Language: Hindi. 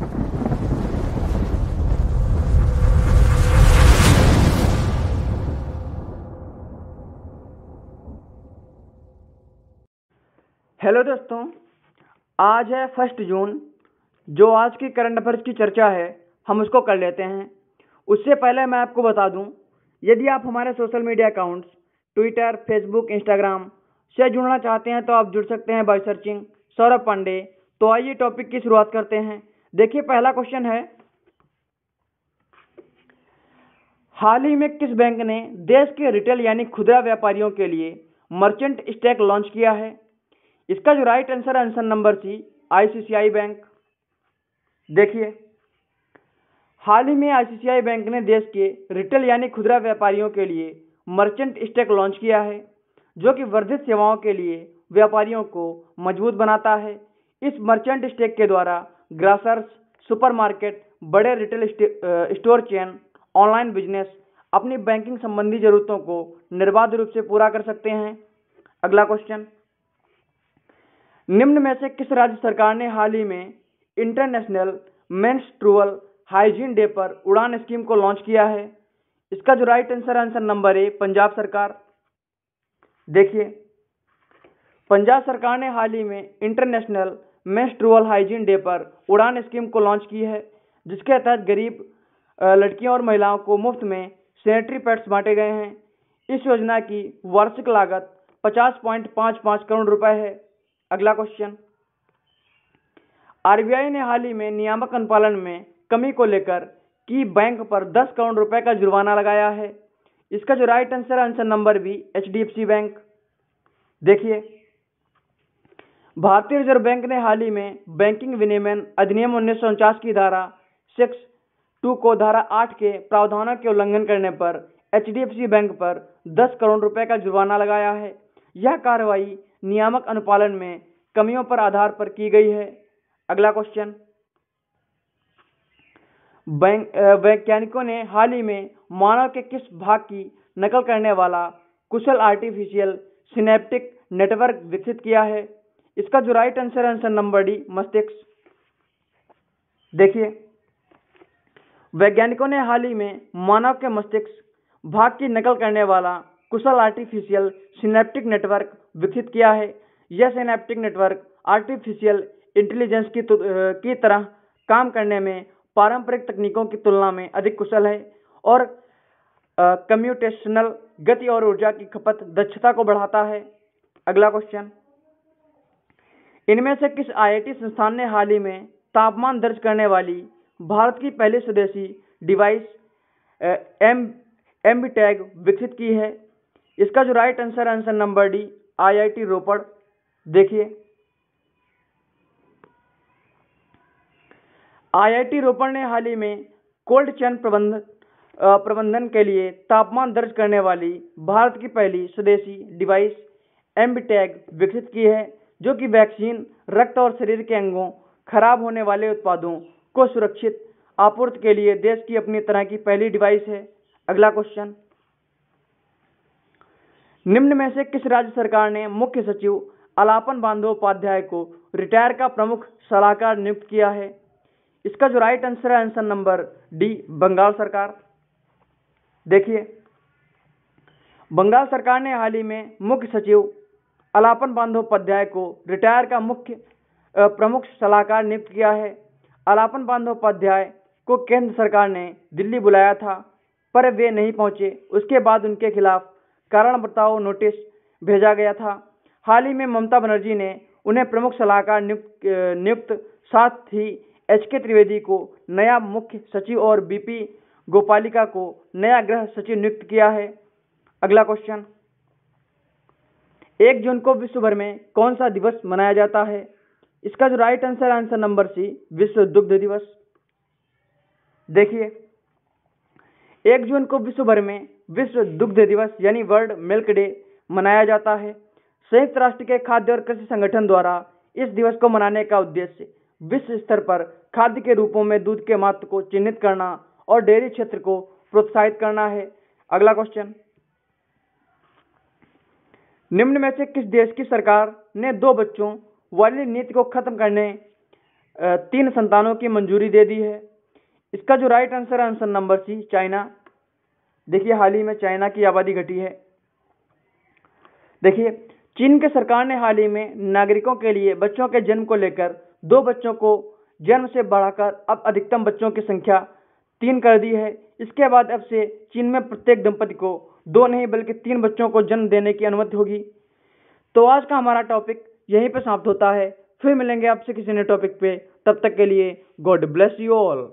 हेलो दोस्तों, आज है 1 जून। जो आज की करंट अफेयर्स की चर्चा है हम उसको कर लेते हैं। उससे पहले मैं आपको बता दूं, यदि आप हमारे social media accounts Twitter, Facebook, Instagram से जुड़ना चाहते हैं तो आप जुड़ सकते हैं बाय सर्चिंग सौरभ पांडे। तो आइए टॉपिक की शुरुआत करते हैं। देखिए, पहला क्वेश्चन है, हाल ही में किस बैंक ने देश के रिटेल यानी खुदरा व्यापारियों के लिए मर्चेंट स्टैक लॉन्च किया है? इसका जो राइट आंसर है answer number C, ICICI bank. देखिए, हाल ही में आईसीआईसीआई बैंक ने देश के रिटेल यानी खुदरा व्यापारियों के लिए मर्चेंट स्टैक लॉन्च किया है, जो कि वर्धित सेवाओं के लिए व्यापारियों को मजबूत बनाता है। इस मर्चेंट स्टैक के द्वारा ग्रासर्स, सुपरमार्केट, बड़े retail store chain, online business अपनी बैंकिंग संबंधी जरूरतों को निर्बाध रूप से पूरा कर सकते हैं। अगला क्वेश्चन, निम्न में से किस राज्य सरकार ने हाल ही में इंटरनेशनल मेंस्ट्रुअल हाइजीन डे पर उड़ान स्कीम को लॉन्च किया है? इसका जो right answer answer number A, Punjab सरकार। देखिए, पंजाब सरकार ने हाल ही में इंटरनेशनल मेंस्ट्रुअल हाइजीन डे पर उड़ान स्कीम को लॉन्च की है, जिसके तहत गरीब लड़कियों और महिलाओं को मुफ्त में सैनिटरी पैड्स बांटे गए हैं। इस योजना की वार्षिक लागत 50.55 करोड़ रुपए है। अगला क्वेश्चन, आरबीआई ने हाल ही में नियामक अनुपालन में कमी को लेकर की बैंक पर 10 करोड़ रुपए का जुर्माना लगाया है। इसका जो राइट आंसर है answer number B, HDFC bank. देखिए, भारतीय रिजर्व बैंक ने हाल ही में बैंकिंग विनियमन अधिनियम 1949 की धारा 6(2) को धारा 8 के प्रावधानों के उल्लंघन करने पर एचडीएफसी बैंक पर 10 करोड़ रुपए का जुर्माना लगाया है। यह कार्रवाई नियामक अनुपालन में कमियों पर आधार पर की गई है। अगला क्वेश्चन, वैज्ञानिकों ने हाल ही में मानव के किस भाग की नकल करने वाला कुशल आर्टिफिशियल सिनेप्टिक नेटवर्क विकसित किया है? इसका जो right answer answer number D, मस्तिष्क। देखिए, वैज्ञानिकों ने हाल ही में मानव के मस्तिष्क भाग की नकल करने वाला कुशल आर्टिफिशियल सिनेप्टिक नेटवर्क विकसित किया है। यह सिनेप्टिक नेटवर्क आर्टिफिशियल इंटेलिजेंस की तरह काम करने में पारंपरिक तकनीकों की तुलना में अधिक कुशल है और कम्प्यूटेशनल गति और ऊर्जा की खपत दक्षता को बढ़ाता है। अगला क्वेश्चन, इनमें से किस आईआईटी संस्थान ने हाल ही में तापमान दर्ज करने वाली भारत की पहली स्वदेशी डिवाइस एमबीटैग विकसित की है? इसका जो right answer answer number D, IIT Ropar. देखिए, आईआईटी रोपड़ ने हाल ही में कोल्ड चेन प्रबंधन के लिए तापमान दर्ज करने वाली भारत की पहली स्वदेशी डिवाइस एमबीटैग विकसित की है, जो कि वैक्सीन, रक्त और शरीर के अंगों, खराब होने वाले उत्पादों को सुरक्षित आपूर्ति के लिए देश की अपनी तरह की पहली डिवाइस है। अगला क्वेश्चन, निम्न में से किस राज्य सरकार ने मुख्य सचिव अलापन बंदोपाध्याय को रिटायर का प्रमुख सलाहकार नियुक्त किया है? इसका जो राइट आंसर है आंसर नंबर डी, बंगाल सरकार। देखिए, बंगाल सरकार ने हाल ही में मुख्य सचिव अलापन बंदोपाध्याय को रिटायर का प्रमुख सलाहकार नियुक्त किया है। अलापन बंदोपाध्याय को केंद्र सरकार ने दिल्ली बुलाया था, पर वे नहीं पहुंचे। उसके बाद उनके खिलाफ कारण बताओ नोटिस भेजा गया था। हाल ही में ममता बनर्जी ने उन्हें प्रमुख सलाहकार नियुक्त, साथ ही एचके त्रिवेदी को नया मुख्य सचिव और बीपी गोपालिका को नया गृह सचिव नियुक्त किया है। अगला क्वेश्चन, 1 जून को विश्व भर में कौन सा दिवस मनाया जाता है? इसका जो right answer answer number C, विश्व दुग्ध दिवस। देखिए, 1 जून को विश्व भर में विश्व दुग्ध दिवस यानी वर्ल्ड मिल्क डे मनाया जाता है। संयुक्त राष्ट्र के खाद्य और कृषि संगठन द्वारा इस दिवस को मनाने का उद्देश्य विश्व स्तर पर खाद्य के रूपों में दूध के महत्व को चिन्हित करना और डेयरी क्षेत्र को प्रोत्साहित करना है। अगला क्वेश्चन, निम्न में से किस देश की सरकार ने 2 बच्चों वाली नीति को खत्म 3 संतानों की मंजूरी दे दी है। इसका जो राइट आंसर है आंसर नंबर सी, चाइना। देखिए हाल ही में चाइना की आबादी घटी है। देखिए चीन के सरकार ने हाल ही में नागरिकों के लिए बच्चों के जन्म को लेकर 2 बच्चों को जन्म से बढ़ाकर अब अधिकतम बच्चों की संख्या 3 कर दी है। इसके बाद अब से चीन में प्रत्येक दंपति को 2 नहीं बल्कि 3 बच्चों को जन्म देने की अनुमति होगी। तो आज का हमारा टॉपिक यहीं पे समाप्त होता है। फिर मिलेंगे आपसे किसी नए टॉपिक पे। तब तक के लिए गॉड ब्लेस यू ऑल।